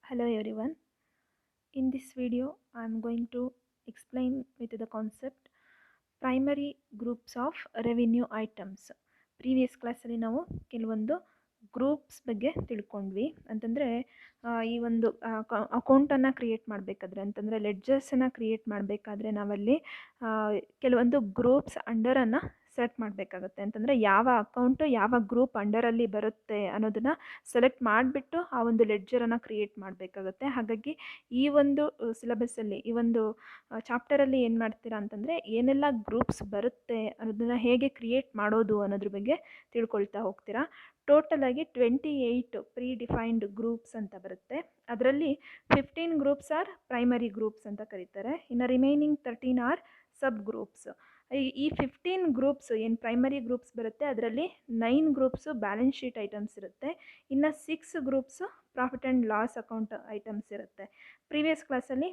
Hello everyone. In this video, I am going to explain with the concept primary groups of revenue items. Previous ಕ್ಲಾಸಲ್ಲಿ ನಾವು ಕೆಲವೊಂದು groups ಬಗ್ಗೆ ತಿಳ್ಕೊಂಡ್ವಿ. ಅಂತಂದರೆ ಈ ಒಂದು ಅಕೌಂಟನ್ನು ಕ್ರಿಯೇಟ್ ಮಾಡಬೇಕಾದ್ರೆ ಅಂತಂದರೆ ಲೆಡ್ಜರ್ಸನ್ನು ಕ್ರಿಯೇಟ್ ಮಾಡಬೇಕಾದ್ರೆ ನಾವಲ್ಲಿ ಕೆಲವೊಂದು ಗ್ರೂಪ್ಸ್ ಅಂಡರನ್ನು ಸೆಲೆಕ್ಟ್ ಮಾಡಬೇಕಾಗುತ್ತೆ. ಅಂತಂದರೆ ಯಾವ ಅಕೌಂಟು ಯಾವ ಗ್ರೂಪ್ ಅಂಡರಲ್ಲಿ ಬರುತ್ತೆ ಅನ್ನೋದನ್ನು ಸೆಲೆಕ್ಟ್ ಮಾಡಿಬಿಟ್ಟು ಆ ಒಂದು ಲೆಡ್ಜರನ್ನು ಕ್ರಿಯೇಟ್ ಮಾಡಬೇಕಾಗುತ್ತೆ. ಹಾಗಾಗಿ ಈ ಒಂದು ಸಿಲೆಬಸ್ಸಲ್ಲಿ ಈ ಒಂದು ಚಾಪ್ಟರಲ್ಲಿ ಏನು ಮಾಡ್ತೀರಾ ಅಂತಂದರೆ ಏನೆಲ್ಲ ಗ್ರೂಪ್ಸ್ ಬರುತ್ತೆ ಅನ್ನೋದನ್ನು ಹೇಗೆ ಕ್ರಿಯೇಟ್ ಮಾಡೋದು ಅನ್ನೋದ್ರ ಬಗ್ಗೆ ತಿಳ್ಕೊಳ್ತಾ ಹೋಗ್ತೀರಾ. ಟೋಟಲಾಗಿ 28 ಪ್ರೀ ಡಿಫೈನ್ಡ್ ಗ್ರೂಪ್ಸ್ ಅಂತ ಬರುತ್ತೆ. ಅದರಲ್ಲಿ 15 ಗ್ರೂಪ್ಸ್ ಆರ್ ಪ್ರೈಮರಿ ಗ್ರೂಪ್ಸ್ ಅಂತ ಕರೀತಾರೆ. ಇನ್ನು ರಿಮೈನಿಂಗ್ 13 ಆರ್ ಸಬ್ ಗ್ರೂಪ್ಸ್. ಈ 15 ಗ್ರೂಪ್ಸ್ ಏನು ಪ್ರೈಮರಿ ಗ್ರೂಪ್ಸ್ ಬರುತ್ತೆ ಅದರಲ್ಲಿ 9 ಗ್ರೂಪ್ಸು ಬ್ಯಾಲೆನ್ಸ್ ಶೀಟ್ ಐಟಮ್ಸ್ ಇರುತ್ತೆ. ಇನ್ನು 6 groups profit and loss account items ಇರುತ್ತೆ. ಪ್ರೀವಿಯಸ್ ಕ್ಲಾಸಲ್ಲಿ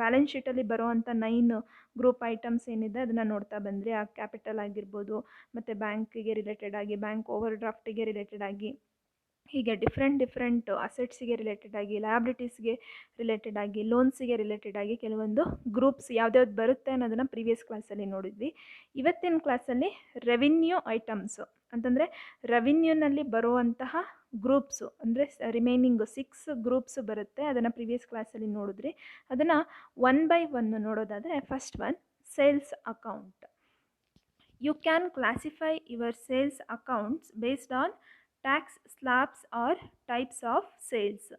ಬ್ಯಾಲೆನ್ಸ್ ಶೀಟಲ್ಲಿ ಬರೋವಂಥ 9 ಗ್ರೂಪ್ ಐಟಮ್ಸ್ ಏನಿದೆ ಅದನ್ನು ನೋಡ್ತಾ ಬಂದರೆ ಆ ಕ್ಯಾಪಿಟಲ್ ಆಗಿರ್ಬೋದು, ಮತ್ತು ಬ್ಯಾಂಕಿಗೆ ರಿಲೇಟೆಡ್ ಆಗಿ, ಬ್ಯಾಂಕ್ ಓವರ್ ಡ್ರಾಫ್ಟಿಗೆ ರಿಲೇಟೆಡ್ ಆಗಿ, ಹೀಗೆ ಡಿಫ್ರೆಂಟ್ ಅಸೆಟ್ಸಿಗೆ ರಿಲೇಟೆಡ್ ಆಗಿ, ಲಯಬಿಲಿಟೀಸ್ಗೆ ರಿಲೇಟೆಡ್ ಆಗಿ, ಲೋನ್ಸಿಗೆ ರಿಲೇಟೆಡ್ ಆಗಿ ಕೆಲವೊಂದು ಗ್ರೂಪ್ಸ್ ಯಾವ್ದ್ಯಾವ್ದು ಬರುತ್ತೆ ಅನ್ನೋದನ್ನು ಪ್ರೀವಿಯಸ್ ಕ್ಲಾಸಲ್ಲಿ ನೋಡಿದ್ವಿ. ಇವತ್ತಿನ ಕ್ಲಾಸಲ್ಲಿ ರೆವಿನ್ಯೂ ಐಟಮ್ಸು ಅಂತಂದರೆ ರೆವಿನ್ಯೂನಲ್ಲಿ ಬರುವಂತಹ ಗ್ರೂಪ್ಸು ಅಂದರೆ ರಿಮೈನಿಂಗ್ 6 ಗ್ರೂಪ್ಸು ಬರುತ್ತೆ. ಅದನ್ನು ಪ್ರೀವಿಯಸ್ ಕ್ಲಾಸಲ್ಲಿ ನೋಡಿದ್ರಿ. ಅದನ್ನು 1 by 1 ನೋಡೋದಾದರೆ first one sales account. You can classify your sales accounts based on tax slabs or types of sales.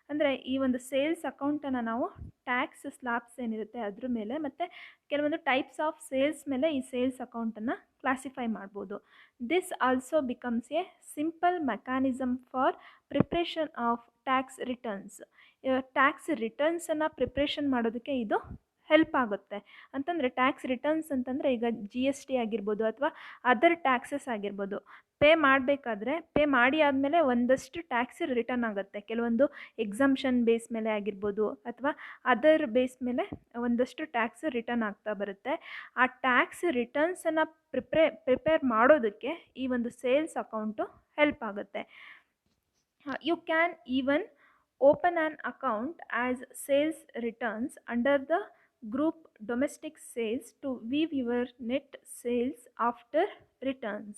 ಅಂದರೆ ಈ ಒಂದು ಸೇಲ್ಸ್ ಅಕೌಂಟನ್ನು ನಾವು ಟ್ಯಾಕ್ಸ್ ಸ್ಲ್ಯಾಬ್ಸ್ ಏನಿರುತ್ತೆ ಅದ್ರ ಮೇಲೆ ಮತ್ತು ಕೆಲವೊಂದು ಟೈಪ್ಸ್ ಆಫ್ ಸೇಲ್ಸ್ ಮೇಲೆ ಈ ಸೇಲ್ಸ್ ಅಕೌಂಟನ್ನು ಕ್ಲಾಸಿಫೈ ಮಾಡ್ಬೋದು. This also becomes a simple mechanism for preparation of tax returns. Tax ರಿಟರ್ನ್ಸನ್ನು ಪ್ರಿಪ್ರೇಷನ್ ಮಾಡೋದಕ್ಕೆ ಇದು ಹೆಲ್ಪ್ ಆಗುತ್ತೆ. ಅಂತಂದರೆ ಟ್ಯಾಕ್ಸ್ ರಿಟರ್ನ್ಸ್ ಅಂತಂದರೆ ಈಗ GST ಆಗಿರ್ಬೋದು ಅಥವಾ ಅದರ್ ಟ್ಯಾಕ್ಸಸ್ ಆಗಿರ್ಬೋದು, ಪೇ ಮಾಡಬೇಕಾದ್ರೆ ಪೇ ಮಾಡಿ ಆದಮೇಲೆ ಒಂದಷ್ಟು ಟ್ಯಾಕ್ಸ್ ರಿಟರ್ನ್ ಆಗುತ್ತೆ. ಕೆಲವೊಂದು ಎಕ್ಸಂಪ್ಷನ್ ಬೇಸ್ ಮೇಲೆ ಆಗಿರ್ಬೋದು ಅಥವಾ ಅದರ್ ಬೇಸ್ ಮೇಲೆ ಒಂದಷ್ಟು ಟ್ಯಾಕ್ಸ್ ರಿಟರ್ನ್ ಆಗ್ತಾ ಬರುತ್ತೆ. ಆ ಟ್ಯಾಕ್ಸ್ ರಿಟರ್ನ್ಸನ್ನು ಪ್ರಿಪೇರ್ ಮಾಡೋದಕ್ಕೆ ಈ ಒಂದು ಸೇಲ್ಸ್ ಅಕೌಂಟು ಹೆಲ್ಪ್ ಆಗುತ್ತೆ. You can even open an account as sales returns under the group domestic sales to view your net sales after returns,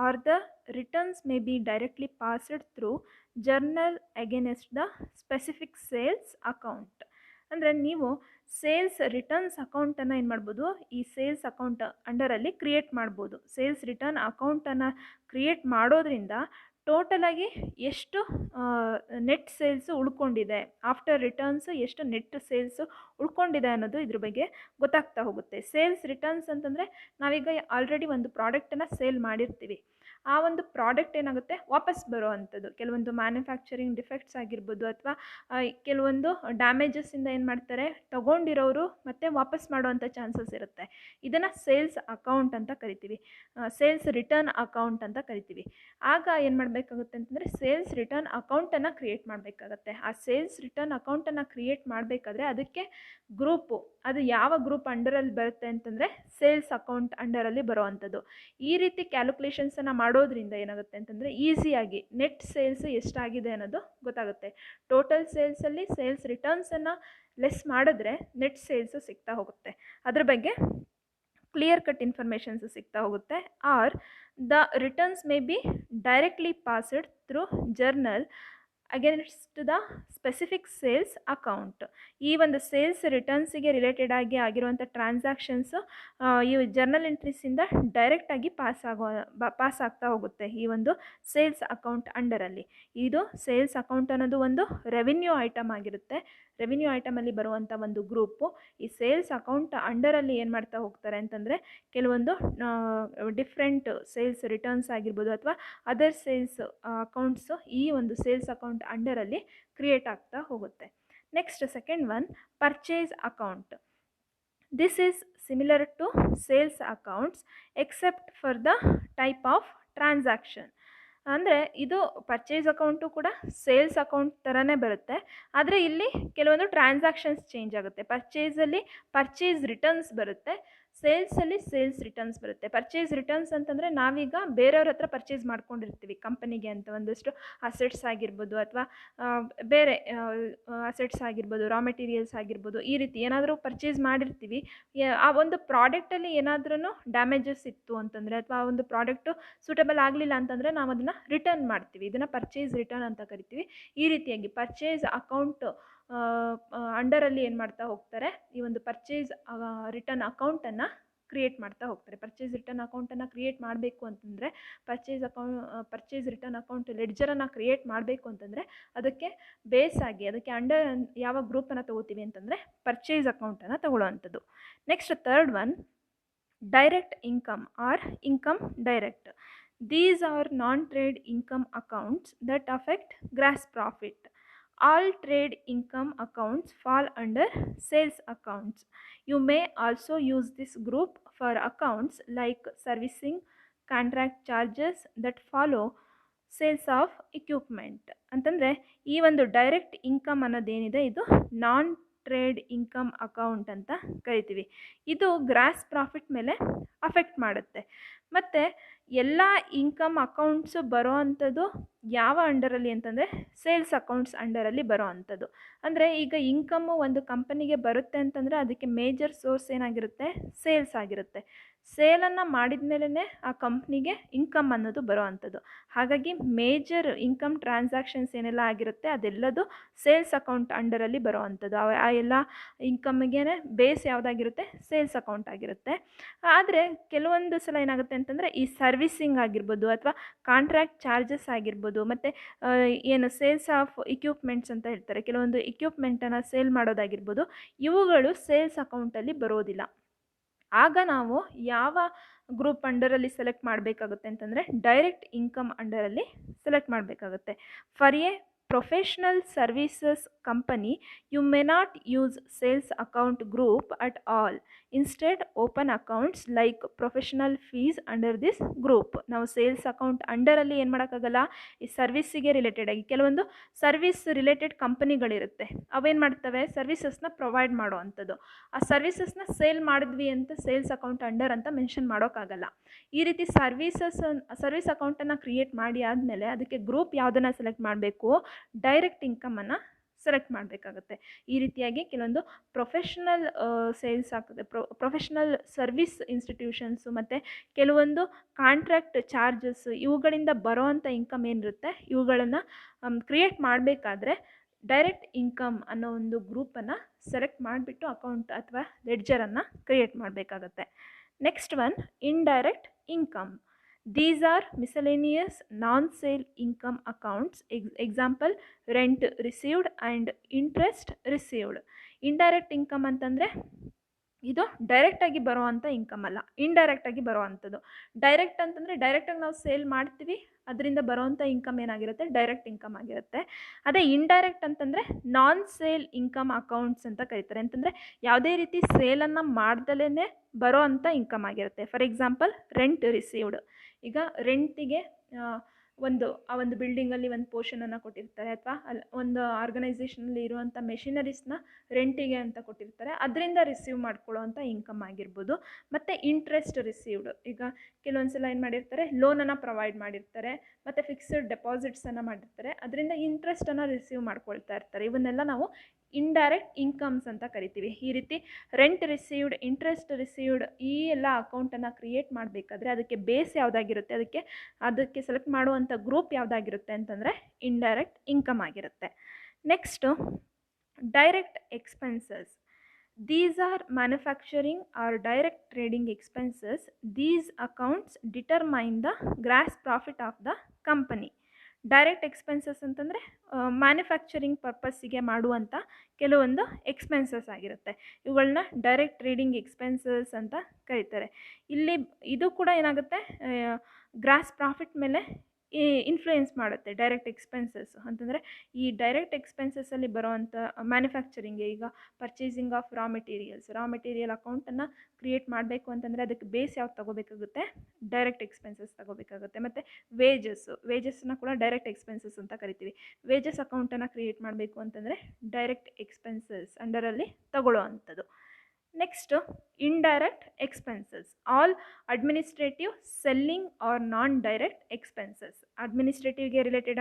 or the returns may be directly passed through journal against the specific sales account. ಅಂದರೆ ನೀವು sales returns ಅಕೌಂಟನ್ನು ಏನು ಮಾಡ್ಬೋದು, ಈ sales account ಅಂಡರಲ್ಲಿ create ಮಾಡ್ಬೋದು. Sales return ಅಕೌಂಟನ್ನು create ಮಾಡೋದ್ರಿಂದ ಟೋಟಲಾಗಿ ಎಷ್ಟು ನೆಟ್ ಸೇಲ್ಸು ಉಳ್ಕೊಂಡಿದೆ, ಆಫ್ಟರ್ ರಿಟರ್ನ್ಸ್ ಎಷ್ಟು ನೆಟ್ ಸೇಲ್ಸು ಉಳ್ಕೊಂಡಿದೆ ಅನ್ನೋದು ಇದ್ರ ಬಗ್ಗೆ ಗೊತ್ತಾಗ್ತಾ ಹೋಗುತ್ತೆ. ಸೇಲ್ಸ್ ರಿಟರ್ನ್ಸ್ ಅಂತಂದರೆ ನಾವೀಗ ಆಲ್ರೆಡಿ ಒಂದು ಪ್ರಾಡಕ್ಟನ್ನು ಸೇಲ್ ಮಾಡಿರ್ತೀವಿ. ಆ ಒಂದು ಪ್ರಾಡಕ್ಟ್ ಏನಾಗುತ್ತೆ ವಾಪಸ್ ಬರೋ ಅಂಥದ್ದು. ಕೆಲವೊಂದು ಮ್ಯಾನುಫ್ಯಾಕ್ಚರಿಂಗ್ ಡಿಫೆಕ್ಟ್ಸ್ ಆಗಿರ್ಬೋದು ಅಥವಾ ಕೆಲವೊಂದು ಡ್ಯಾಮೇಜಸ್ಸಿಂದ ಏನು ಮಾಡ್ತಾರೆ ತೊಗೊಂಡಿರೋರು ಮತ್ತೆ ವಾಪಸ್ ಮಾಡೋವಂಥ ಚಾನ್ಸಸ್ ಇರುತ್ತೆ. ಇದನ್ನು ಸೇಲ್ಸ್ ಅಕೌಂಟ್ ಅಂತ ಕರಿತೀವಿ, ಸೇಲ್ಸ್ ರಿಟರ್ನ್ ಅಕೌಂಟ್ ಅಂತ ಕರಿತೀವಿ. ಆಗ ಏನು ಮಾಡಬೇಕಾಗುತ್ತೆ ಅಂತಂದರೆ ಸೇಲ್ಸ್ ರಿಟರ್ನ್ ಅಕೌಂಟನ್ನು ಕ್ರಿಯೇಟ್ ಮಾಡಬೇಕಾಗತ್ತೆ. ಆ ಸೇಲ್ಸ್ ರಿಟರ್ನ್ ಅಕೌಂಟನ್ನು ಕ್ರಿಯೇಟ್ ಮಾಡಬೇಕಾದ್ರೆ ಅದಕ್ಕೆ ಗ್ರೂಪು, ಅದು ಯಾವ ಗ್ರೂಪ್ ಅಂಡರಲ್ಲಿ ಬರುತ್ತೆ ಅಂತಂದರೆ ಸೇಲ್ಸ್ ಅಕೌಂಟ್ ಅಂಡರಲ್ಲಿ ಬರೋ ಅಂಥದ್ದು. ಈ ರೀತಿ ಕ್ಯಾಲ್ಕುಲೇಷನ್ಸನ್ನು ಮಾಡೋದ್ರಿಂದ ಏನಾಗುತ್ತೆ ಅಂತಂದರೆ ಈಸಿಯಾಗಿ ನೆಟ್ ಸೇಲ್ಸ್ ಎಷ್ಟಾಗಿದೆ ಅನ್ನೋದು ಗೊತ್ತಾಗುತ್ತೆ. ಟೋಟಲ್ ಸೇಲ್ಸಲ್ಲಿ ಸೇಲ್ಸ್ ರಿಟರ್ನ್ಸನ್ನು ಲೆಸ್ ಮಾಡಿದ್ರೆ ನೆಟ್ ಸೇಲ್ಸು ಸಿಗ್ತಾ ಹೋಗುತ್ತೆ. ಅದ್ರ ಬಗ್ಗೆ ಕ್ಲಿಯರ್ ಕಟ್ ಇನ್ಫಾರ್ಮೇಷನ್ಸು ಸಿಗ್ತಾ ಹೋಗುತ್ತೆ. Are the returns may be directly passed through journal against the specific sales account. ಈ ಒಂದು ಸೇಲ್ಸ್ ರಿಟರ್ನ್ಸಿಗೆ ರಿಲೇಟೆಡ್ ಆಗಿ ಆಗಿರುವಂಥ ಟ್ರಾನ್ಸಾಕ್ಷನ್ಸು ಈ ಜರ್ನಲ್ ಎಂಟ್ರೀಸಿಂದ ಡೈರೆಕ್ಟಾಗಿ ಪಾಸ್ ಆಗ್ತಾ ಹೋಗುತ್ತೆ ಈ ಒಂದು ಸೇಲ್ಸ್ ಅಕೌಂಟ್ ಅಂಡರಲ್ಲಿ. ಇದು ಸೇಲ್ಸ್ ಅಕೌಂಟ್ ಅನ್ನೋದು ಒಂದು ರೆವಿನ್ಯೂ ಐಟಮ್ ಆಗಿರುತ್ತೆ. ರೆವಿನ್ಯೂ ಐಟಮಲ್ಲಿ ಬರುವಂಥ ಒಂದು ಗ್ರೂಪು ಈ ಸೇಲ್ಸ್ ಅಕೌಂಟ್ ಅಂಡರಲ್ಲಿ ಏನು ಮಾಡ್ತಾ ಹೋಗ್ತಾರೆ ಅಂತಂದರೆ ಕೆಲವೊಂದು ಡಿಫ್ರೆಂಟ್ ಸೇಲ್ಸ್ ರಿಟರ್ನ್ಸ್ ಆಗಿರ್ಬೋದು ಅಥವಾ ಅದರ್ ಸೇಲ್ಸ್ ಅಕೌಂಟ್ಸು ಈ ಒಂದು ಸೇಲ್ಸ್ ಅಕೌಂಟ್ ಅಂಡರಲ್ಲಿ ಕ್ರಿಯೇಟ್ ಆಗ್ತಾ ಹೋಗುತ್ತೆ. Next second one purchase account. This is similar to sales accounts except for the type of transaction. ಅಂದರೆ ಇದು ಪರ್ಚೇಸ್ ಅಕೌಂಟು ಕೂಡ ಸೇಲ್ಸ್ ಅಕೌಂಟ್ ಥರನೇ ಬರುತ್ತೆ, ಆದರೆ ಇಲ್ಲಿ ಕೆಲವೊಂದು ಟ್ರಾನ್ಸಾಕ್ಷನ್ಸ್ ಚೇಂಜ್ ಆಗುತ್ತೆ. ಪರ್ಚೇಸಲ್ಲಿ ಪರ್ಚೇಸ್ ರಿಟರ್ನ್ಸ್ ಬರುತ್ತೆ, ಸೇಲ್ಸಲ್ಲಿ ಸೇಲ್ಸ್ ರಿಟರ್ನ್ಸ್ ಬರುತ್ತೆ. ಪರ್ಚೇಸ್ ರಿಟರ್ನ್ಸ್ ಅಂತಂದರೆ ನಾವೀಗ ಬೇರೆಯವ್ರ ಹತ್ರ ಪರ್ಚೇಸ್ ಮಾಡ್ಕೊಂಡಿರ್ತೀವಿ ಕಂಪನಿಗೆ ಅಂತ ಒಂದಷ್ಟು ಅಸೆಟ್ಸ್ ಆಗಿರ್ಬೋದು ಅಥವಾ ಬೇರೆ ಅಸೆಟ್ಸ್ ಆಗಿರ್ಬೋದು, ರಾ ಮೆಟೀರಿಯಲ್ಸ್ ಆಗಿರ್ಬೋದು, ಈ ರೀತಿ ಏನಾದರೂ ಪರ್ಚೇಸ್ ಮಾಡಿರ್ತೀವಿ. ಆ ಒಂದು ಪ್ರಾಡಕ್ಟಲ್ಲಿ ಏನಾದ್ರೂ ಡ್ಯಾಮೇಜಸ್ ಇತ್ತು ಅಂತಂದರೆ ಅಥವಾ ಆ ಒಂದು ಪ್ರಾಡಕ್ಟು ಸೂಟಬಲ್ ಆಗಲಿಲ್ಲ ಅಂತಂದರೆ ನಾವು ಅದನ್ನು ರಿಟರ್ನ್ ಮಾಡ್ತೀವಿ. ಇದನ್ನು ಪರ್ಚೇಸ್ ರಿಟರ್ನ್ ಅಂತ ಕರಿತೀವಿ. ಈ ರೀತಿಯಾಗಿ ಪರ್ಚೇಸ್ ಅಕೌಂಟ್ ಅಂಡರಲ್ಲಿ ಏನು ಮಾಡ್ತಾ ಹೋಗ್ತಾರೆ, ಈ ಒಂದು ಪರ್ಚೇಸ್ ರಿಟರ್ನ್ ಅಕೌಂಟನ್ನು ಕ್ರಿಯೇಟ್ ಮಾಡ್ತಾ ಹೋಗ್ತಾರೆ. ಪರ್ಚೇಸ್ ರಿಟರ್ನ್ ಅಕೌಂಟನ್ನು ಕ್ರಿಯೇಟ್ ಮಾಡಬೇಕು ಅಂತಂದರೆ ಪರ್ಚೇಸ್ ರಿಟರ್ನ್ ಅಕೌಂಟ್ ಲೆಡ್ಜರನ್ನು ಕ್ರಿಯೇಟ್ ಮಾಡಬೇಕು ಅಂತಂದರೆ ಅದಕ್ಕೆ ಬೇಸ್ ಆಗಿ ಅದಕ್ಕೆ ಅಂಡರ್ ಯಾವ ಗ್ರೂಪನ್ನು ತೊಗೋತೀವಿ ಅಂತಂದರೆ ಪರ್ಚೇಸ್ ಅಕೌಂಟನ್ನು ತಗೊಳ್ಳೋವಂಥದ್ದು. Next third one, direct income or income direct. These are non-trade income accounts that affect gross profit. All trade income accounts fall under sales accounts. You may also use this group for accounts like servicing, contract charges that follow sales of equipment. ಅಂತಂದರೆ ಈ ಒಂದು direct income ಅನ್ನೋದೇನಿದೆ ಇದು ನಾನ್ trade income account ಅಂತ ಕರಿತೀವಿ. ಇದು gross profit ಮೇಲೆ affect ಮಾಡುತ್ತೆ. ಮತ್ತು ಎಲ್ಲ ಇನ್ಕಮ್ ಅಕೌಂಟ್ಸು ಬರೋ ಅಂಥದ್ದು ಯಾವ ಅಂಡರಲ್ಲಿ ಅಂತಂದರೆ ಸೇಲ್ಸ್ ಅಕೌಂಟ್ಸ್ ಅಂಡರಲ್ಲಿ ಬರೋ ಅಂಥದ್ದು. ಅಂದರೆ ಈಗ ಇನ್ಕಮ್ಮು ಒಂದು ಕಂಪನಿಗೆ ಬರುತ್ತೆ ಅಂತಂದರೆ ಅದಕ್ಕೆ ಮೇಜರ್ ಸೋರ್ಸ್ ಏನಾಗಿರುತ್ತೆ, ಸೇಲ್ಸ್ ಆಗಿರುತ್ತೆ. ಸೇಲನ್ನು ಮಾಡಿದ ಮೇಲೇ ಆ ಕಂಪ್ನಿಗೆ ಇನ್ಕಮ್ ಅನ್ನೋದು ಬರೋ ಅಂಥದ್ದು. ಹಾಗಾಗಿ ಮೇಜರ್ ಇನ್ಕಮ್ ಟ್ರಾನ್ಸಾಕ್ಷನ್ಸ್ ಏನೆಲ್ಲ ಆಗಿರುತ್ತೆ ಅದೆಲ್ಲದು ಸೇಲ್ಸ್ ಅಕೌಂಟ್ ಅಂಡರಲ್ಲಿ ಬರೋ ಅಂಥದ್ದು. ಆ ಎಲ್ಲ ಇನ್ಕಮ್ಗೆ ಬೇಸ್ ಯಾವುದಾಗಿರುತ್ತೆ, ಸೇಲ್ಸ್ ಅಕೌಂಟ್ ಆಗಿರುತ್ತೆ. ಆದರೆ ಕೆಲವೊಂದು ಸಲ ಏನಾಗುತ್ತೆ ಅಂತಂದರೆ ಈ ಸರ್ವಿಸಿಂಗ್ ಆಗಿರ್ಬೋದು ಅಥವಾ ಕಾಂಟ್ರಾಕ್ಟ್ ಚಾರ್ಜಸ್ ಆಗಿರ್ಬೋದು ಮತ್ತು ಏನು ಸೇಲ್ಸ್ ಆಫ್ ಇಕ್ವಿಪ್ಮೆಂಟ್ಸ್ ಅಂತ ಹೇಳ್ತಾರೆ, ಕೆಲವೊಂದು ಇಕ್ವಿಪ್ಮೆಂಟನ್ನು ಸೇಲ್ ಮಾಡೋದಾಗಿರ್ಬೋದು, ಇವುಗಳು ಸೇಲ್ಸ್ ಅಕೌಂಟಲ್ಲಿ ಬರೋದಿಲ್ಲ. ಆಗ ನಾವು ಯಾವ ಗ್ರೂಪ್ ಅಂಡರಲ್ಲಿ ಸೆಲೆಕ್ಟ್ ಮಾಡಬೇಕಾಗುತ್ತೆ ಅಂತಂದರೆ ಡೈರೆಕ್ಟ್ ಇನ್ಕಮ್ ಅಂಡರಲ್ಲಿ ಸೆಲೆಕ್ಟ್ ಮಾಡಬೇಕಾಗುತ್ತೆ. For a professional services company you may not use sales account group at all. Instead open accounts like professional fees under this group. ನಾವು ಸೇಲ್ಸ್ ಅಕೌಂಟ್ ಅಂಡರಲ್ಲಿ ಏನು ಮಾಡೋಕ್ಕಾಗಲ್ಲ, ಈ ಸರ್ವಿಸ್ಸಿಗೆ ರಿಲೇಟೆಡ್ ಆಗಿ ಕೆಲವೊಂದು ಸರ್ವಿಸ್ ರಿಲೇಟೆಡ್ ಕಂಪನಿಗಳಿರುತ್ತೆ, ಅವೇನು ಮಾಡ್ತವೆ, ಸರ್ವಿಸಸ್ನ ಪ್ರೊವೈಡ್ ಮಾಡೋ ಅಂಥದ್ದು. ಆ ಸರ್ವಿಸಸ್ನ ಸೇಲ್ ಮಾಡಿದ್ವಿ ಅಂತ ಸೇಲ್ಸ್ ಅಕೌಂಟ್ ಅಂಡರ್ ಅಂತ ಮೆನ್ಷನ್ ಮಾಡೋಕ್ಕಾಗಲ್ಲ. ಈ ರೀತಿ ಸರ್ವಿಸ್ ಅಕೌಂಟನ್ನು ಕ್ರಿಯೇಟ್ ಮಾಡಿ ಆದಮೇಲೆ ಅದಕ್ಕೆ ಗ್ರೂಪ್ ಯಾವುದನ್ನು ಸೆಲೆಕ್ಟ್ ಮಾಡಬೇಕು, ಡೈರೆಕ್ಟ್ ಇನ್ಕಮನ್ನು ಸೆಲೆಕ್ಟ್ ಮಾಡಬೇಕಾಗುತ್ತೆ. ಈ ರೀತಿಯಾಗಿ ಕೆಲವೊಂದು ಪ್ರೊಫೆಷ್ನಲ್ ಸೇಲ್ಸ್ ಆಗ್ತದೆ, ಪ್ರೊಫೆಷ್ನಲ್ ಸರ್ವಿಸ್ ಇನ್ಸ್ಟಿಟ್ಯೂಷನ್ಸು ಮತ್ತು ಕೆಲವೊಂದು ಕಾಂಟ್ರಾಕ್ಟ್ ಚಾರ್ಜಸ್ ಇವುಗಳಿಂದ ಬರೋವಂಥ ಇನ್ಕಮ್ ಏನಿರುತ್ತೆ ಇವುಗಳನ್ನು ಕ್ರಿಯೇಟ್ ಮಾಡಬೇಕಾದ್ರೆ ಡೈರೆಕ್ಟ್ ಇನ್ಕಮ್ ಅನ್ನೋ ಒಂದು ಗ್ರೂಪನ್ನು ಸೆಲೆಕ್ಟ್ ಮಾಡಿಬಿಟ್ಟು ಅಕೌಂಟ್ ಅಥವಾ ಲೆಡ್ಜರನ್ನು ಕ್ರಿಯೇಟ್ ಮಾಡಬೇಕಾಗತ್ತೆ. Next one, indirect income. These are miscellaneous non-sale income accounts. Example, rent received and interest received. Indirect income ಅಂತಂದರೆ ಇದು ಡೈರೆಕ್ಟಾಗಿ ಬರೋವಂಥ ಇನ್ಕಮ್ ಅಲ್ಲ, ಇಂಡೈರೆಕ್ಟಾಗಿ ಬರೋವಂಥದ್ದು. ಡೈರೆಕ್ಟ್ ಅಂತಂದರೆ ಡೈರೆಕ್ಟಾಗಿ ನಾವು ಸೇಲ್ ಮಾಡ್ತೀವಿ, ಅದರಿಂದ ಬರೋವಂಥ ಇನ್ಕಮ್ ಏನಾಗಿರುತ್ತೆ, ಡೈರೆಕ್ಟ್ ಇನ್ಕಮ್ ಆಗಿರುತ್ತೆ. ಅದೇ ಇಂಡೈರೆಕ್ಟ್ ಅಂತಂದರೆ ನಾನ್ ಸೇಲ್ ಇನ್ಕಮ್ ಅಕೌಂಟ್ಸ್ ಅಂತ ಕರೀತಾರೆ. ಅಂತಂದರೆ ಯಾವುದೇ ರೀತಿ ಸೇಲನ್ನು ಮಾಡ್ದಲೇ ಬರೋ ಅಂಥ ಇನ್ಕಮ್ ಆಗಿರುತ್ತೆ. For example, rent received. ಈಗ ರೆಂಟಿಗೆ ಆ ಒಂದು ಬಿಲ್ಡಿಂಗಲ್ಲಿ ಒಂದು ಪೋರ್ಷನನ್ನು ಕೊಟ್ಟಿರ್ತಾರೆ ಅಥವಾ ಒಂದು ಆರ್ಗನೈಸೇಷನಲ್ಲಿ ಇರುವಂಥ ಮೆಷಿನರೀಸ್ನ ರೆಂಟಿಗೆ ಅಂತ ಕೊಟ್ಟಿರ್ತಾರೆ, ಅದರಿಂದ ರಿಸೀವ್ ಮಾಡ್ಕೊಳ್ಳೋವಂಥ ಇನ್ಕಮ್ ಆಗಿರ್ಬೋದು. ಮತ್ತು ಇಂಟ್ರೆಸ್ಟ್ ರಿಸೀವ್ಡ್. ಈಗ ಕೆಲವೊಂದು ಸಲ ಏನು ಮಾಡಿರ್ತಾರೆ, ಲೋನನ್ನು ಪ್ರೊವೈಡ್ ಮಾಡಿರ್ತಾರೆ ಮತ್ತು ಫಿಕ್ಸ್ಡ್ ಡೆಪಾಸಿಟ್ಸನ್ನು ಮಾಡಿರ್ತಾರೆ, ಅದರಿಂದ ಇಂಟ್ರೆಸ್ಟನ್ನು ರಿಸೀವ್ ಮಾಡ್ಕೊಳ್ತಾ ಇರ್ತಾರೆ. ಇವನ್ನೆಲ್ಲ ನಾವು ಇಂಡೈರೆಕ್ಟ್ ಇನ್ಕಮ್ಸ್ ಅಂತ ಕರಿತೀವಿ. ಈ ರೀತಿ ರೆಂಟ್ ರಿಸೀವ್ಡ್, ಇಂಟ್ರೆಸ್ಟ್ ರಿಸೀವ್ಡ್ ಈ ಎಲ್ಲ ಅಕೌಂಟನ್ನು ಕ್ರಿಯೇಟ್ ಮಾಡಬೇಕಾದ್ರೆ ಅದಕ್ಕೆ ಬೇಸ್ ಯಾವುದಾಗಿರುತ್ತೆ, ಅದಕ್ಕೆ ಸೆಲೆಕ್ಟ್ ಮಾಡುವಂಥ ಗ್ರೂಪ್ ಯಾವುದಾಗಿರುತ್ತೆ ಅಂತಂದರೆ ಇಂಡೈರೆಕ್ಟ್ ಇನ್ಕಮ್ ಆಗಿರುತ್ತೆ. Next, direct expenses. These are manufacturing or direct trading expenses. These accounts determine the gross profit of the company. Direct expenses ಅಂತಂದರೆ ಮ್ಯಾನುಫ್ಯಾಕ್ಚರಿಂಗ್ ಪರ್ಪಸ್ಸಿಗೆ ಮಾಡುವಂಥ ಕೆಲವೊಂದು ಎಕ್ಸ್ಪೆನ್ಸಸ್ ಆಗಿರುತ್ತೆ. ಇವುಗಳನ್ನ ಡೈರೆಕ್ಟ್ ಟ್ರೇಡಿಂಗ್ ಎಕ್ಸ್ಪೆನ್ಸಸ್ ಅಂತ ಕರೀತಾರೆ. ಇಲ್ಲಿ ಇದು ಕೂಡ ಏನಾಗುತ್ತೆ, ಗ್ರಾಸ್ ಪ್ರಾಫಿಟ್ ಮೇಲೆ ಇನ್ಫ್ಲೂಯೆನ್ಸ್ ಮಾಡುತ್ತೆ ಡೈರೆಕ್ಟ್ ಎಕ್ಸ್ಪೆನ್ಸಸ್ ಅಂತಂದರೆ. ಈ ಡೈರೆಕ್ಟ್ ಎಕ್ಸ್ಪೆನ್ಸಸ್ಸಲ್ಲಿ ಬರೋವಂಥ ಮ್ಯಾನುಫ್ಯಾಕ್ಚರಿಂಗ್ಗೆ ಈಗ ಪರ್ಚೇಸಿಂಗ್ ಆಫ್ ರಾ ಮೆಟೀರಿಯಲ್ ಅಕೌಂಟನ್ನು ಕ್ರಿಯೇಟ್ ಮಾಡಬೇಕು ಅಂತಂದರೆ ಅದಕ್ಕೆ ಬೇಸ್ ಯಾವ್ದು ತಗೋಬೇಕಾಗುತ್ತೆ, ಡೈರೆಕ್ಟ್ ಎಕ್ಸ್ಪೆನ್ಸಸ್ ತಗೋಬೇಕಾಗುತ್ತೆ. ಮತ್ತು ವೇಜಸ್ನ ಕೂಡ ಡೈರೆಕ್ಟ್ ಎಕ್ಸ್ಪೆನ್ಸಸ್ ಅಂತ ಕರಿತೀವಿ. ವೇಜಸ್ ಅಕೌಂಟನ್ನು ಕ್ರಿಯೇಟ್ ಮಾಡಬೇಕು ಅಂತಂದರೆ ಡೈರೆಕ್ಟ್ ಎಕ್ಸ್ಪೆನ್ಸಸ್ ಅಂಡರಲ್ಲಿ ತಗೊಳ್ಳೋ ಅಂಥದ್ದು. Next, indirect expenses. All administrative, selling or non-direct expenses. ಅಡ್ಮಿನಿಸ್ಟ್ರೇಟಿವ್ಗೆ ರಿಲೇಟೆಡ್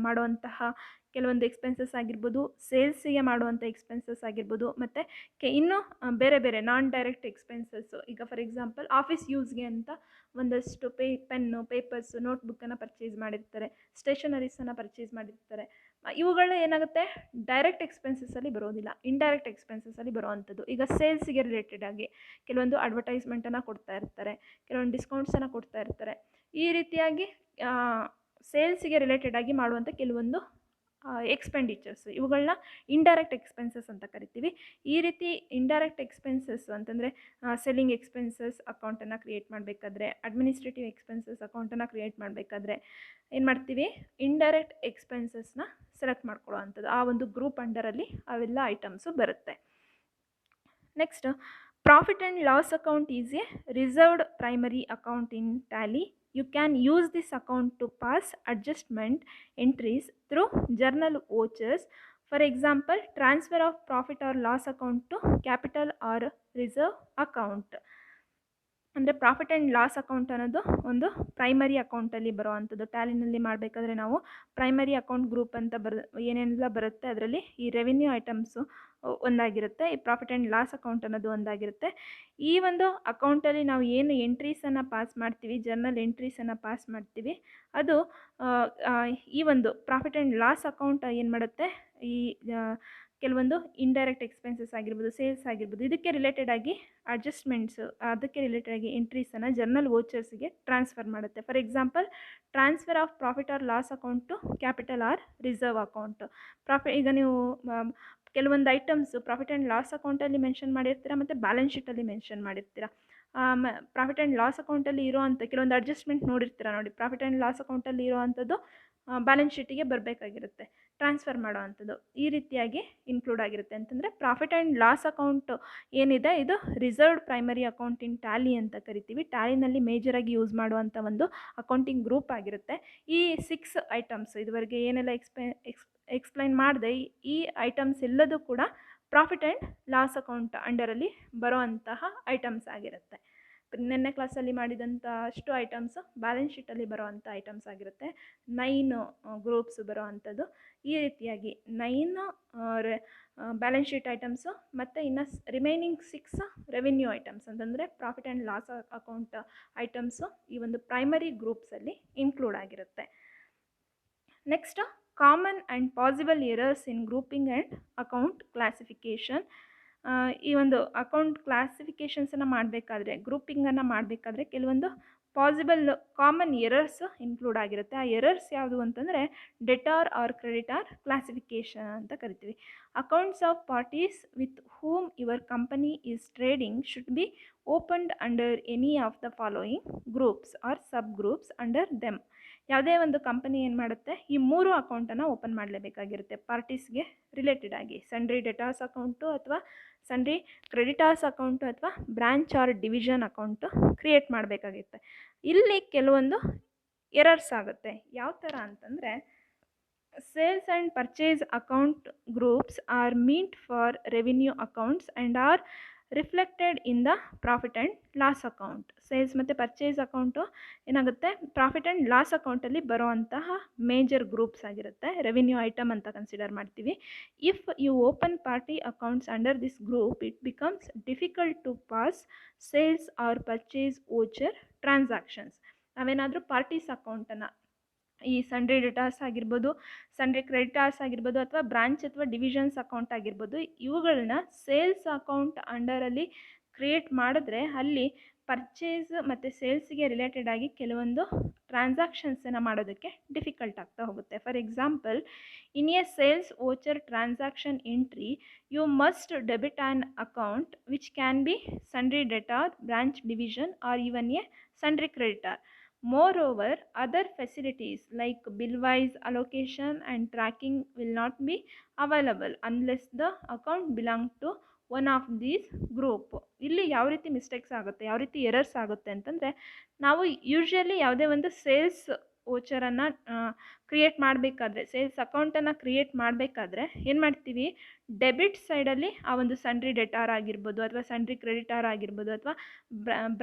ಮಾಡುವಂತಹ ಕೆಲವೊಂದು ಎಕ್ಸ್ಪೆನ್ಸಸ್ ಆಗಿರ್ಬೋದು, ಸೇಲ್ಸಿಗೆ ಮಾಡುವಂಥ ಎಕ್ಸ್ಪೆನ್ಸಸ್ ಆಗಿರ್ಬೋದು, ಮತ್ತು ಇನ್ನೂ ಬೇರೆ ಬೇರೆ ನಾನ್ ಡೈರೆಕ್ಟ್ ಎಕ್ಸ್ಪೆನ್ಸಸ್ಸು. ಈಗ ಫಾರ್ ಎಕ್ಸಾಂಪಲ್ ಆಫೀಸ್ ಯೂಸ್ಗೆ ಅಂತ ಒಂದಷ್ಟು ಪೆನ್ನು, ಪೇಪರ್ಸು, ನೋಟ್ಬುಕ್ಕನ್ನು ಪರ್ಚೇಸ್ ಮಾಡಿರ್ತಾರೆ, ಸ್ಟೇಷನರೀಸನ್ನು ಪರ್ಚೇಸ್ ಮಾಡಿರ್ತಾರೆ. ಇವುಗಳು ಏನಾಗುತ್ತೆ, ಡೈರೆಕ್ಟ್ ಎಕ್ಸ್ಪೆನ್ಸಸ್ಸಲ್ಲಿ ಬರೋದಿಲ್ಲ, ಇಂಡೈರೆಕ್ಟ್ ಎಕ್ಸ್ಪೆನ್ಸಸ್ಸಲ್ಲಿ ಬರೋವಂಥದ್ದು. ಈಗ ಸೇಲ್ಸಿಗೆ ರಿಲೇಟೆಡ್ ಆಗಿ ಕೆಲವೊಂದು ಅಡ್ವರ್ಟೈಸ್ಮೆಂಟನ್ನು ಕೊಡ್ತಾ ಇರ್ತಾರೆ, ಕೆಲವೊಂದು ಡಿಸ್ಕೌಂಟ್ಸನ್ನು ಕೊಡ್ತಾ ಇರ್ತಾರೆ. ಈ ರೀತಿಯಾಗಿ ಸೇಲ್ಸಿಗೆ ರಿಲೇಟೆಡ್ ಆಗಿ ಮಾಡುವಂಥ ಕೆಲವೊಂದು ಎಕ್ಸ್ಪೆಂಡಿಚರ್ಸ್, ಇವುಗಳನ್ನ ಇಂಡೈರೆಕ್ಟ್ ಎಕ್ಸ್ಪೆನ್ಸಸ್ ಅಂತ ಕರಿತೀವಿ. ಈ ರೀತಿ ಇಂಡೈರೆಕ್ಟ್ ಎಕ್ಸ್ಪೆನ್ಸಸ್ ಅಂತಂದರೆ ಸೆಲ್ಲಿಂಗ್ ಎಕ್ಸ್ಪೆನ್ಸಸ್ ಅಕೌಂಟನ್ನು ಕ್ರಿಯೇಟ್ ಮಾಡಬೇಕಾದ್ರೆ, ಅಡ್ಮಿನಿಸ್ಟ್ರೇಟಿವ್ ಎಕ್ಸ್ಪೆನ್ಸಸ್ ಅಕೌಂಟನ್ನು ಕ್ರಿಯೇಟ್ ಮಾಡಬೇಕಾದ್ರೆ ಏನು ಮಾಡ್ತೀವಿ, ಇಂಡೈರೆಕ್ಟ್ ಎಕ್ಸ್ಪೆನ್ಸಸ್ನ ಸೆಲೆಕ್ಟ್ ಮಾಡ್ಕೊಳ್ಳೋ ಅಂಥದ್ದು. ಆ ಒಂದು ಗ್ರೂಪ್ ಅಂಡರಲ್ಲಿ ಅವೆಲ್ಲ ಐಟಮ್ಸು ಬರುತ್ತೆ. Next, profit and loss account is A reserved primary account in Tally. You can use this account to pass adjustment entries through journal vouchers. For example, transfer of profit or loss account to capital or reserve account. ಅಂದರೆ profit and loss account ಅನ್ನೋದು ಒಂದು primary ಅಕೌಂಟಲ್ಲಿ ಬರೋವಂಥದ್ದು. ಟ್ಯಾಲಿನಲ್ಲಿ ಮಾಡಬೇಕಾದ್ರೆ ನಾವು primary account group ಅಂತ ಏನೇನೆಲ್ಲ ಬರುತ್ತೆ ಅದರಲ್ಲಿ ಈ ರೆವಿನ್ಯೂ ಐಟಮ್ಸು ಒಂದಾಗಿರುತ್ತೆ, ಈ ಪ್ರಾಫಿಟ್ ಆ್ಯಂಡ್ ಲಾಸ್ ಅಕೌಂಟ್ ಅನ್ನೋದು ಒಂದಾಗಿರುತ್ತೆ. ಈ ಒಂದು ಅಕೌಂಟಲ್ಲಿ ನಾವು ಏನು ಎಂಟ್ರೀಸನ್ನು ಪಾಸ್ ಮಾಡ್ತೀವಿ, ಜರ್ನಲ್ ಎಂಟ್ರೀಸನ್ನು ಪಾಸ್ ಮಾಡ್ತೀವಿ, ಅದು ಈ ಒಂದು ಪ್ರಾಫಿಟ್ ಆ್ಯಂಡ್ ಲಾಸ್ ಅಕೌಂಟ್ ಏನು ಮಾಡುತ್ತೆ, ಈ ಕೆಲವೊಂದು ಇಂಡೈರೆಕ್ಟ್ ಎಕ್ಸ್ಪೆನ್ಸಸ್ ಆಗಿರ್ಬೋದು, ಸೇಲ್ಸ್ ಆಗಿರ್ಬೋದು, ಇದಕ್ಕೆ ರಿಲೇಟೆಡ್ ಆಗಿ ಅಡ್ಜಸ್ಟ್ಮೆಂಟ್ಸು, ಅದಕ್ಕೆ ರಿಲೇಟೆಡ್ ಆಗಿ ಎಂಟ್ರೀಸನ್ನು ಜರ್ನಲ್ ವೋಚರ್ಸ್ಗೆ ಟ್ರಾನ್ಸ್ಫರ್ ಮಾಡುತ್ತೆ. For example, transfer of profit or loss account to capital or reserve account. ಈಗ ನೀವು ಕೆಲವೊಂದು ಐಟಮ್ಸು ಪ್ರಾಫಿಟ್ ಆ್ಯಂಡ್ ಲಾಸ್ ಅಕೌಂಟಲ್ಲಿ ಮೆನ್ಷನ್ ಮಾಡಿರ್ತೀರ ಮತ್ತು ಬ್ಯಾಲೆನ್ಸ್ ಶೀಟಲ್ಲಿ ಮೆನ್ಷನ್ ಮಾಡಿರ್ತೀರ. ಪ್ರಾಫಿಟ್ ಆ್ಯಂಡ್ ಲಾಸ್ ಅಕೌಂಟಲ್ಲಿ ಇರೋ ಅಂಥ ಕೆಲವೊಂದು ಅಡ್ಜಸ್ಟ್ಮೆಂಟ್ ನೋಡಿರ್ತೀರ ನೋಡಿ, ಪ್ರಾಫಿಟ್ ಆ್ಯಂಡ್ ಲಾಸ್ ಅಕೌಂಟಲ್ಲಿ ಇರೋ ಅಂಥದ್ದು ಬ್ಯಾಲೆನ್ಸ್ ಶೀಟಿಗೆ ಬರಬೇಕಾಗಿರುತ್ತೆ, ಟ್ರಾನ್ಸ್ಫರ್ ಮಾಡೋ ಅಂಥದ್ದು. ಈ ರೀತಿಯಾಗಿ ಇನ್ಕ್ಲೂಡ್ ಆಗಿರುತ್ತೆ. ಅಂತಂದರೆ ಪ್ರಾಫಿಟ್ ಆ್ಯಂಡ್ ಲಾಸ್ ಅಕೌಂಟ್ ಏನಿದೆ ಇದು ರಿಸರ್ವ್ಡ್ ಪ್ರೈಮರಿ ಅಕೌಂಟ್ ಇನ್ ಟ್ಯಾಲಿ ಅಂತ ಕರಿತೀವಿ. ಟ್ಯಾಲಿನಲ್ಲಿ ಮೇಜರಾಗಿ ಯೂಸ್ ಮಾಡುವಂಥ ಒಂದು ಅಕೌಂಟಿಂಗ್ ಗ್ರೂಪ್ ಆಗಿರುತ್ತೆ. ಈ 6 ಐಟಮ್ಸ್ ಇದುವರೆಗೆ ಏನೆಲ್ಲ ಎಕ್ಸ್ಪ್ಲೈನ್ ಮಾಡಿದೆ, ಈ ಐಟಮ್ಸ್ ಎಲ್ಲದೂ ಕೂಡ ಪ್ರಾಫಿಟ್ ಆ್ಯಂಡ್ ಲಾಸ್ ಅಕೌಂಟ್ ಅಂಡರಲ್ಲಿ ಬರೋ ಅಂತಹ ಐಟಮ್ಸ್ ಆಗಿರುತ್ತೆ. ನಿನ್ನೆ ಕ್ಲಾಸಲ್ಲಿ ಮಾಡಿದಂಥ ಅಷ್ಟು ಐಟಮ್ಸು ಬ್ಯಾಲೆನ್ಸ್ ಶೀಟಲ್ಲಿ ಬರೋ ಅಂಥ ಐಟಮ್ಸ್ ಆಗಿರುತ್ತೆ. 9 ಗ್ರೂಪ್ಸ್ ಬರೋ ಅಂಥದ್ದು. ಈ ರೀತಿಯಾಗಿ 9 ಬ್ಯಾಲೆನ್ಸ್ ಶೀಟ್ ಐಟಮ್ಸು ಮತ್ತು ಇನ್ನು ರಿಮೈನಿಂಗ್ 6 ರೆವಿನ್ಯೂ ಐಟಮ್ಸ್ ಅಂತಂದರೆ profit and loss account items ಈ ಒಂದು ಪ್ರೈಮರಿ ಗ್ರೂಪ್ಸಲ್ಲಿ ಇನ್ಕ್ಲೂಡ್ ಆಗಿರುತ್ತೆ. Next, common and possible errors in grouping and account classification. ಈ ಒಂದು ಅಕೌಂಟ್ ಕ್ಲಾಸಿಫಿಕೇಷನ್ಸನ್ನು ಮಾಡಬೇಕಾದ್ರೆ, ಗ್ರೂಪಿಂಗನ್ನು ಮಾಡಬೇಕಾದ್ರೆ ಕೆಲವೊಂದು ಪಾಸಿಬಲ್ ಕಾಮನ್ ಎರರ್ಸ್ ಇನ್ಕ್ಲೂಡ್ ಆಗಿರುತ್ತೆ. ಆ ಎರರ್ಸ್ ಯಾವುದು ಅಂತಂದರೆ ಡೆಟಾರ್ ಆರ್ ಕ್ರೆಡಿಟಾರ್ ಕ್ಲಾಸಿಫಿಕೇಷನ್ ಅಂತ ಕರಿತೀವಿ. Accounts of parties with whom your company is trading should be opened under any of the following groups or sub groups under them. ಯಾವುದೇ ಒಂದು company ಏನು ಮಾಡುತ್ತೆ, ಈ 3 ಅಕೌಂಟನ್ನು ಓಪನ್ ಮಾಡಲೇಬೇಕಾಗಿರುತ್ತೆ ಪಾರ್ಟೀಸ್ಗೆ ರಿಲೇಟೆಡ್ ಆಗಿ. ಸನ್ರಿ ಡೆಟಾರ್ಸ್ ಅಕೌಂಟು ಅಥವಾ ಸನ್ರಿ ಕ್ರೆಡಿಟಾರ್ಸ್ ಅಕೌಂಟು ಅಥವಾ branch or division account create ಮಾಡಬೇಕಾಗಿರುತ್ತೆ. ಇಲ್ಲಿ ಕೆಲವೊಂದು ಎರರ್ಸ್ ಆಗುತ್ತೆ. ಯಾವ ಥರ ಅಂತಂದರೆ, sales and purchase account groups or meant for revenue accounts and are reflected in the profit and loss account. Sales ಮತ್ತು ಪರ್ಚೇಸ್ ಅಕೌಂಟು ಏನಾಗುತ್ತೆ, ಪ್ರಾಫಿಟ್ ಆ್ಯಂಡ್ ಲಾಸ್ ಅಕೌಂಟಲ್ಲಿ ಬರೋವಂತಹ ಮೇಜರ್ ಗ್ರೂಪ್ಸ್ ಆಗಿರುತ್ತೆ, ರೆವಿನ್ಯೂ ಐಟಮ್ ಅಂತ ಕನ್ಸಿಡರ್ ಮಾಡ್ತೀವಿ. If you open party accounts under this group, it becomes difficult to pass sales or purchase voucher transactions. ನಾವೇನಾದರೂ parties ಅಕೌಂಟನ್ನು, ಈ ಸನ್ರಿ ಡೆಟಾರ್ಸ್ ಆಗಿರ್ಬೋದು, ಸನ್ರಿ ಕ್ರೆಡಿಟಾರ್ಸ್ ಆಗಿರ್ಬೋದು, ಅಥವಾ ಬ್ರಾಂಚ್ ಅಥವಾ ಡಿವಿಷನ್ಸ್ ಅಕೌಂಟ್ ಆಗಿರ್ಬೋದು, ಇವುಗಳನ್ನ ಸೇಲ್ಸ್ ಅಕೌಂಟ್ ಅಂಡರಲ್ಲಿ ಕ್ರಿಯೇಟ್ ಮಾಡಿದ್ರೆ ಅಲ್ಲಿ ಪರ್ಚೇಸ್ ಮತ್ತು ಸೇಲ್ಸಿಗೆ ರಿಲೇಟೆಡ್ ಆಗಿ ಕೆಲವೊಂದು ಟ್ರಾನ್ಸಾಕ್ಷನ್ಸನ್ನು ಮಾಡೋದಕ್ಕೆ ಡಿಫಿಕಲ್ಟ್ ಆಗ್ತಾ ಹೋಗುತ್ತೆ. For example, in a sales voucher transaction entry you must debit an account which can be sundry debtor, branch division or even a sundry creditor. Moreover, other facilities like bill-wise allocation and tracking will not be available unless the account belong to one of these group. ಇಲ್ಲಿ ಯಾವ ರೀತಿ mistakes ಆಗುತ್ತೆ, ಯಾವ ರೀತಿ errors ಆಗುತ್ತೆ ಅಂತಂದರೆ, ನಾವು usually ಯಾವುದೇ ಒಂದು ಸೇಲ್ಸ್ ವೋಚರನ್ನು ಕ್ರಿಯೇಟ್ ಮಾಡಬೇಕಾದ್ರೆ, ಸೇಲ್ಸ್ ಅಕೌಂಟನ್ನು ಕ್ರಿಯೇಟ್ ಮಾಡಬೇಕಾದ್ರೆ ಏನು ಮಾಡ್ತೀವಿ, ಡೆಬಿಟ್ ಸೈಡಲ್ಲಿ ಆ ಒಂದು ಸನ್ಡ್ರಿ ಡೆಟಾರ್ ಆಗಿರ್ಬೋದು ಅಥವಾ ಸನ್ಡ್ರಿ ಕ್ರೆಡಿಟಾರ್ ಆಗಿರ್ಬೋದು ಅಥವಾ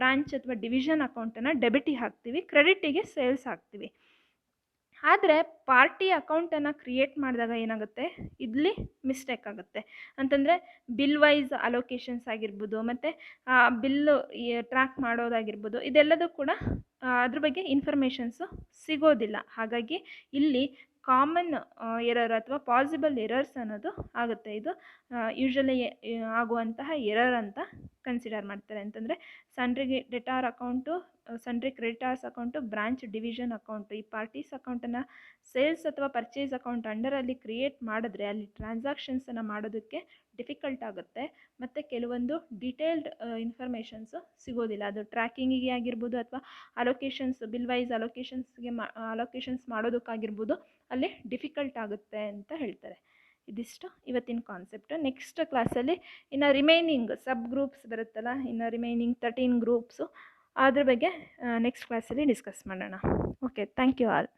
ಬ್ರಾಂಚ್ ಅಥವಾ ಡಿವಿಷನ್ ಅಕೌಂಟನ್ನು ಡೆಬಿಟಿಗೆ ಹಾಕ್ತೀವಿ, ಕ್ರೆಡಿಟಿಗೆ ಸೇಲ್ಸ್ ಹಾಕ್ತೀವಿ. ಆದರೆ ಪಾರ್ಟಿ ಅಕೌಂಟನ್ನು ಕ್ರಿಯೇಟ್ ಮಾಡಿದಾಗ ಏನಾಗುತ್ತೆ, ಇಲ್ಲಿ ಮಿಸ್ಟೇಕ್ ಆಗುತ್ತೆ. ಅಂತಂದರೆ ಬಿಲ್ ವೈಸ್ ಅಲೋಕೇಶನ್ಸ್ ಆಗಿರ್ಬೋದು ಮತ್ತು ಬಿಲ್ಲು ಟ್ರ್ಯಾಕ್ ಮಾಡೋದಾಗಿರ್ಬೋದು, ಇದೆಲ್ಲದೂ ಕೂಡ ಅದ್ರ ಬಗ್ಗೆ ಇನ್ಫಾರ್ಮೇಷನ್ಸು ಸಿಗೋದಿಲ್ಲ. ಹಾಗಾಗಿ ಇಲ್ಲಿ ಕಾಮನ್ ಎರರ್ ಅಥವಾ ಪಾಸಿಬಲ್ ಎರರ್ಸ್ ಅನ್ನೋದು ಆಗುತ್ತೆ. ಇದು ಯೂಶ್ವಲಿ ಆಗುವಂತಹ ಎರರ್ ಅಂತ ಕನ್ಸಿಡರ್ ಮಾಡ್ತಾರೆ. ಅಂತಂದರೆ sundry debtor account, sundry creditors account, branch division account, ಈ ಪಾರ್ಟೀಸ್ ಅಕೌಂಟನ್ನು ಸೇಲ್ಸ್ ಅಥವಾ ಪರ್ಚೇಸ್ ಅಕೌಂಟ್ ಅಂಡರಲ್ಲಿ ಕ್ರಿಯೇಟ್ ಮಾಡಿದ್ರೆ ಅಲ್ಲಿ ಟ್ರಾನ್ಸಾಕ್ಷನ್ಸನ್ನು ಮಾಡೋದಕ್ಕೆ ಡಿಫಿಕಲ್ಟ್ ಆಗುತ್ತೆ ಮತ್ತು ಕೆಲವೊಂದು ಡೀಟೇಲ್ಡ್ ಇನ್ಫಾರ್ಮೇಷನ್ಸು ಸಿಗೋದಿಲ್ಲ. ಅದು ಟ್ರ್ಯಾಕಿಂಗಿಗೆ ಆಗಿರ್ಬೋದು ಅಥವಾ ಅಲೋಕೇಶನ್ಸ್, ಬಿಲ್ ವೈಸ್ ಅಲೋಕೇಶನ್ಸ್ ಮಾಡೋದಕ್ಕಾಗಿರ್ಬೋದು, ಅಲ್ಲಿ ಡಿಫಿಕಲ್ಟ್ ಆಗುತ್ತೆ ಅಂತ ಹೇಳ್ತಾರೆ. ಇದಿಷ್ಟು ಇವತ್ತಿನ ಕಾನ್ಸೆಪ್ಟ್. ನೆಕ್ಸ್ಟ್ ಕ್ಲಾಸಲ್ಲಿ ಇನ್ನು ರಿಮೈನಿಂಗ್ ಸಬ್ ಗ್ರೂಪ್ಸ್ ಬರುತ್ತಲ್ಲ, ಇನ್ನು ರಿಮೈನಿಂಗ್ 13 ಗ್ರೂಪ್ಸು, ಅದ್ರ ಬಗ್ಗೆ ನೆಕ್ಸ್ಟ್ ಕ್ಲಾಸಲ್ಲಿ ಡಿಸ್ಕಸ್ ಮಾಡೋಣ. Okay, thank you all.